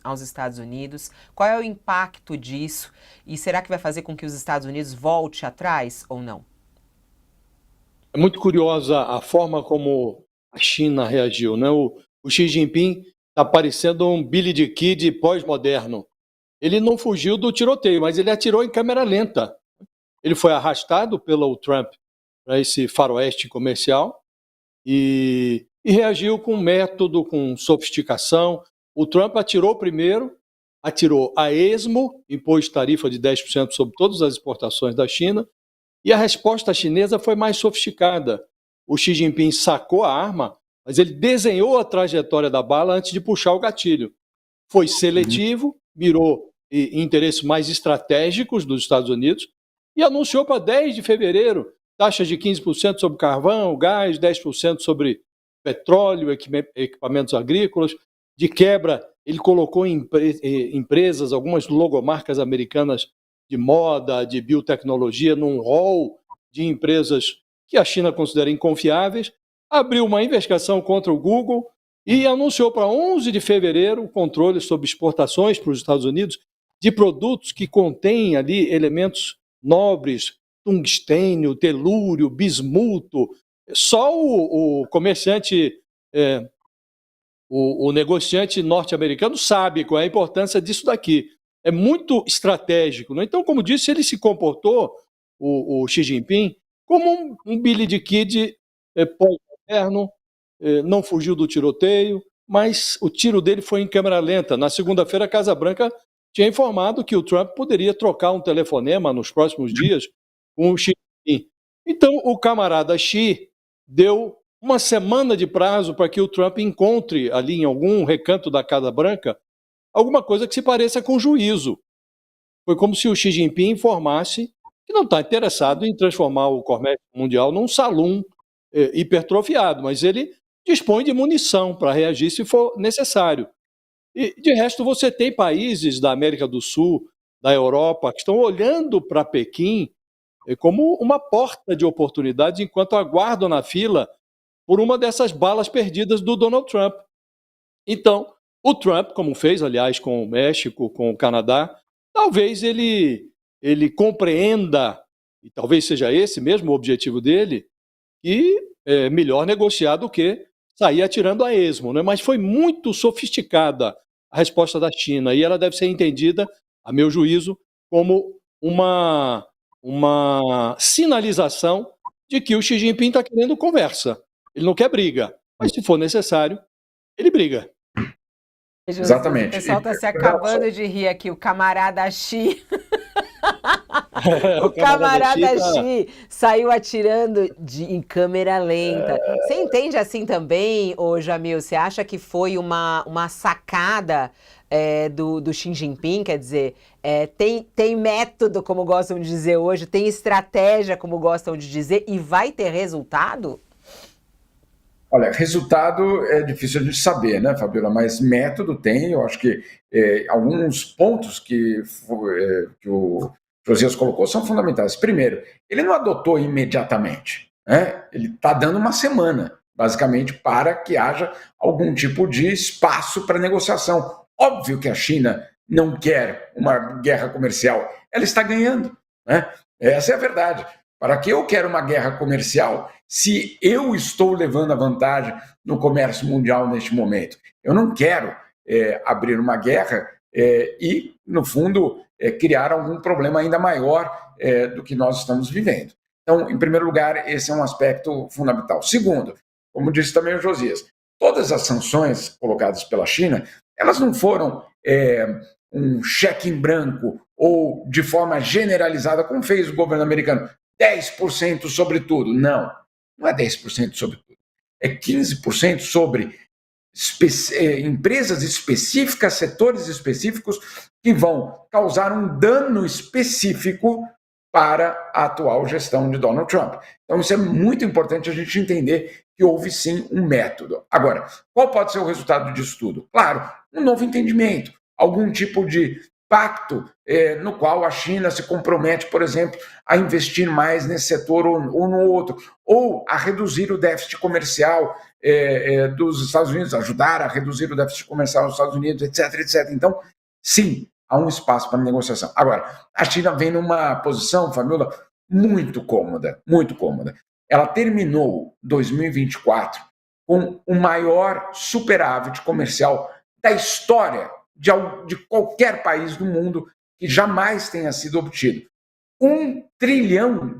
aos Estados Unidos? Qual é o impacto disso? E será que vai fazer com que os Estados Unidos volte atrás ou não? É muito curiosa a forma como a China reagiu, né? O Xi Jinping está parecendo um Billy the Kid pós-moderno. Ele não fugiu do tiroteio, mas ele atirou em câmera lenta. Ele foi arrastado pelo Trump para esse faroeste comercial e reagiu com método, com sofisticação. O Trump atirou primeiro, atirou a esmo, impôs tarifa de 10% sobre todas as exportações da China, e a resposta chinesa foi mais sofisticada. O Xi Jinping sacou a arma, mas ele desenhou a trajetória da bala antes de puxar o gatilho. Foi seletivo, mirou em interesses mais estratégicos dos Estados Unidos e anunciou para 10 de fevereiro taxas de 15% sobre carvão, gás, 10% sobre petróleo, equipamentos agrícolas. De quebra, ele colocou empresas, algumas logomarcas americanas de moda, de biotecnologia, num rol de empresas que a China considera inconfiáveis, abriu uma investigação contra o Google e anunciou para 11 de fevereiro o controle sobre exportações para os Estados Unidos de produtos que contêm ali elementos nobres, tungstênio, telúrio, bismuto. Só o comerciante, o negociante norte-americano sabe qual é a importância disso daqui. É muito estratégico, né? Então, como disse, ele se comportou, o Xi Jinping, como um Billy the Kid pós-moderno, não fugiu do tiroteio, mas o tiro dele foi em câmera lenta. Na segunda-feira, a Casa Branca tinha informado que o Trump poderia trocar um telefonema nos próximos dias com o Xi Jinping. Então, o camarada Xi deu uma semana de prazo para que o Trump encontre ali em algum recanto da Casa Branca alguma coisa que se pareça com juízo. Foi como se o Xi Jinping informasse que não está interessado em transformar o comércio mundial num salão hipertrofiado, mas ele dispõe de munição para reagir se for necessário. E, de resto, você tem países da América do Sul, da Europa, que estão olhando para Pequim como uma porta de oportunidade enquanto aguardam na fila por uma dessas balas perdidas do Donald Trump. Então, o Trump, como fez, aliás, com o México, com o Canadá, talvez ele compreenda, e talvez seja esse mesmo o objetivo dele, que é melhor negociar do que sair atirando a esmo, né? Mas foi muito sofisticada a resposta da China e ela deve ser entendida, a meu juízo, como uma sinalização de que o Xi Jinping está querendo conversa. Ele não quer briga, mas se for necessário, ele briga. O pessoal está se acabando de rir aqui, o camarada Xi. O camarada Xi saiu atirando em câmera lenta. Você entende assim também, ô Jamil? Você acha que foi uma sacada do Xi Jinping? Quer dizer, tem método, como gostam de dizer hoje, tem estratégia, como gostam de dizer, e vai ter resultado? Olha, resultado é difícil a gente saber, né, Fabiola? Mas método tem. Eu acho que alguns pontos que o Josias colocou são fundamentais. Primeiro, ele não adotou imediatamente, né? Ele está dando uma semana, basicamente, para que haja algum tipo de espaço para negociação. Óbvio que a China não quer uma guerra comercial, ela está ganhando, né? Essa é a verdade. Para que eu quero uma guerra comercial se eu estou levando a vantagem no comércio mundial neste momento? Eu não quero abrir uma guerra e, no fundo, criar algum problema ainda maior do que nós estamos vivendo. Então, em primeiro lugar, esse é um aspecto fundamental. Segundo, como disse também o Josias, todas as sanções colocadas pela China, elas não foram um cheque em branco ou de forma generalizada, como fez o governo americano. 10% sobre tudo. Não é 10% sobre tudo. É 15% sobre empresas específicas, setores específicos que vão causar um dano específico para a atual gestão de Donald Trump. Então, isso é muito importante a gente entender que houve sim um método. Agora, qual pode ser o resultado disso tudo? Claro, um novo entendimento, algum tipo de pacto no qual a China se compromete, por exemplo, a investir mais nesse setor ou no outro, ou a reduzir o déficit comercial dos Estados Unidos, ajudar a reduzir o déficit comercial dos Estados Unidos, etc, etc. Então, sim, há um espaço para negociação. Agora, a China vem numa posição, Fabiola, muito cômoda, muito cômoda. Ela terminou 2024 com o maior superávit comercial da história de qualquer país do mundo que jamais tenha sido obtido. $1 trilhão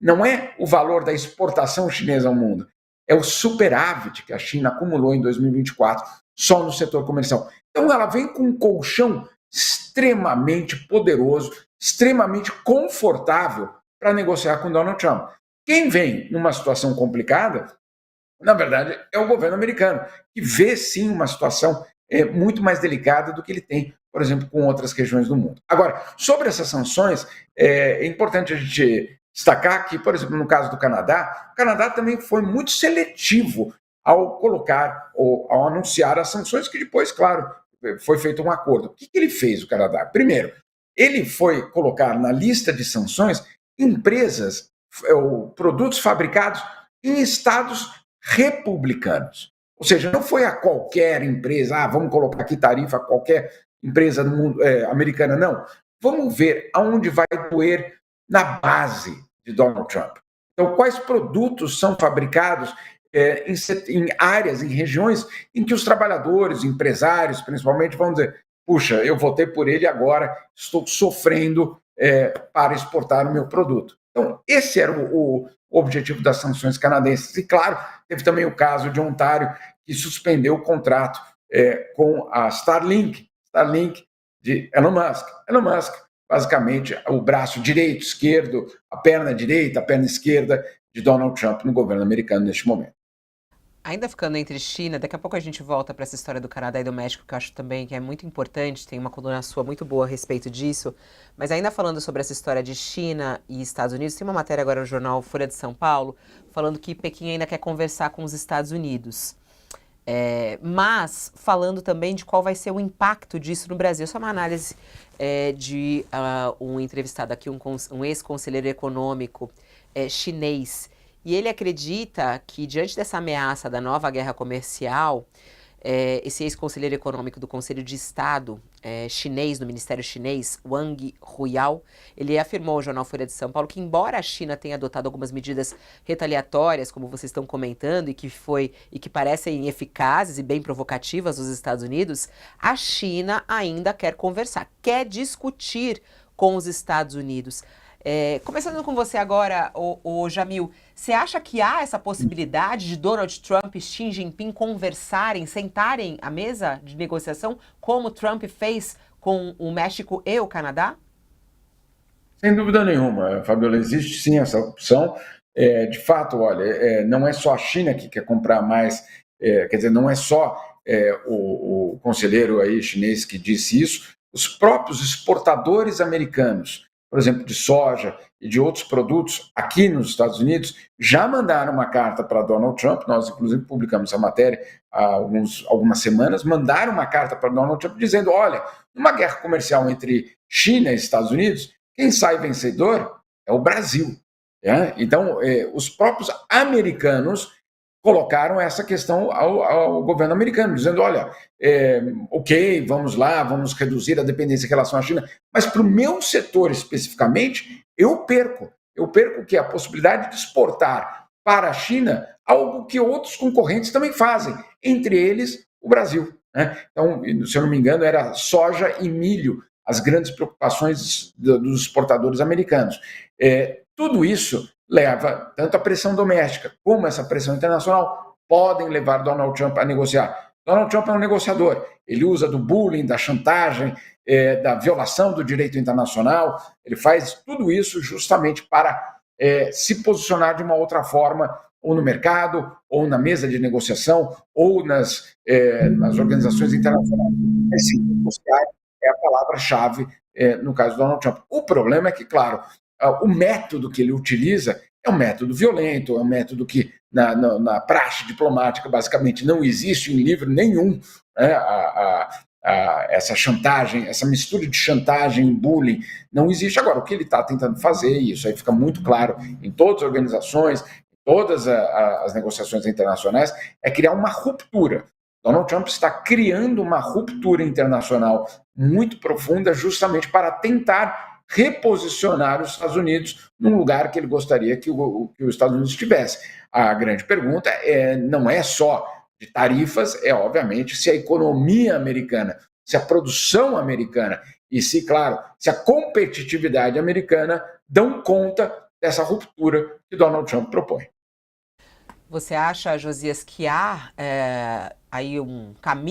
não é o valor da exportação chinesa ao mundo, é o superávit que a China acumulou em 2024 só no setor comercial. Então ela vem com um colchão extremamente poderoso, extremamente confortável para negociar com Donald Trump. Quem vem numa situação complicada, na verdade, é o governo americano, que vê sim uma situação muito mais delicada do que ele tem, por exemplo, com outras regiões do mundo. Agora, sobre essas sanções, é importante a gente destacar que, por exemplo, no caso do Canadá, o Canadá também foi muito seletivo ao colocar ou ao anunciar as sanções, que depois, claro, foi feito um acordo. O que ele fez, o Canadá? Primeiro, ele foi colocar na lista de sanções empresas ou produtos fabricados em estados republicanos. Ou seja, não foi a qualquer empresa, vamos colocar aqui tarifa a qualquer empresa do mundo americana, não. Vamos ver aonde vai doer na base de Donald Trump. Então, quais produtos são fabricados em áreas, em regiões em que os trabalhadores, empresários, principalmente, vão dizer, puxa, eu votei por ele agora, estou sofrendo para exportar o meu produto. Então, esse era o objetivo das sanções canadenses. E, claro, teve também o caso de Ontário, que suspendeu o contrato com a Starlink de Elon Musk. Elon Musk, basicamente, o braço direito, esquerdo, a perna direita, a perna esquerda de Donald Trump no governo americano neste momento. Ainda ficando entre China, daqui a pouco a gente volta para essa história do Canadá e do México, que eu acho também que é muito importante, tem uma coluna sua muito boa a respeito disso, mas ainda falando sobre essa história de China e Estados Unidos, tem uma matéria agora no jornal Folha de São Paulo, falando que Pequim ainda quer conversar com os Estados Unidos. Mas falando também de qual vai ser o impacto disso no Brasil. Essa é uma análise de um entrevistado aqui, um ex-conselheiro econômico chinês. E ele acredita que, diante dessa ameaça da nova guerra comercial, esse ex-conselheiro econômico do Conselho de Estado chinês, do Ministério Chinês, Wang Ruiyao, ele afirmou ao jornal Folha de São Paulo que, embora a China tenha adotado algumas medidas retaliatórias, como vocês estão comentando, e que parecem eficazes e bem provocativas dos Estados Unidos, a China ainda quer conversar, quer discutir com os Estados Unidos. Começando com você agora, o Jamil, você acha que há essa possibilidade de Donald Trump e Xi Jinping conversarem, sentarem à mesa de negociação, como Trump fez com o México e o Canadá? Sem dúvida nenhuma, Fabiola, existe sim essa opção. De fato, olha, não é só a China que quer comprar mais, quer dizer, não é só o conselheiro aí chinês que disse isso, os próprios exportadores americanos, por exemplo, de soja e de outros produtos aqui nos Estados Unidos, já mandaram uma carta para Donald Trump, nós inclusive publicamos essa matéria há algumas semanas, mandaram uma carta para Donald Trump dizendo, olha, numa guerra comercial entre China e Estados Unidos, quem sai vencedor é o Brasil. Então, os próprios americanos colocaram essa questão ao governo americano, dizendo, olha, ok, vamos lá, vamos reduzir a dependência em relação à China, mas para o meu setor especificamente, eu perco que a possibilidade de exportar para a China algo que outros concorrentes também fazem, entre eles o Brasil. Então, se eu não me engano, era soja e milho, as grandes preocupações dos exportadores americanos. Tudo isso leva tanto a pressão doméstica como essa pressão internacional podem levar Donald Trump a negociar. Donald Trump é um negociador, ele usa do bullying, da chantagem, da violação do direito internacional, ele faz tudo isso justamente para se posicionar de uma outra forma, ou no mercado, ou na mesa de negociação, ou nas organizações internacionais. Sim, negociar é a palavra-chave no caso do Donald Trump. O problema é que, claro, o método que ele utiliza é um método violento, é um método que na praxe diplomática basicamente não existe em livro nenhum essa chantagem, essa mistura de chantagem e bullying não existe. Agora, o que ele está tentando fazer, e isso aí fica muito claro em todas as organizações, todas as negociações internacionais, é criar uma ruptura. Donald Trump está criando uma ruptura internacional muito profunda justamente para tentar reposicionar os Estados Unidos num lugar que ele gostaria que os Estados Unidos estivesse. A grande pergunta não é só de tarifas, é obviamente se a economia americana, se a produção americana e se, claro, se a competitividade americana dão conta dessa ruptura que Donald Trump propõe. Você acha, Josias, que há aí um caminho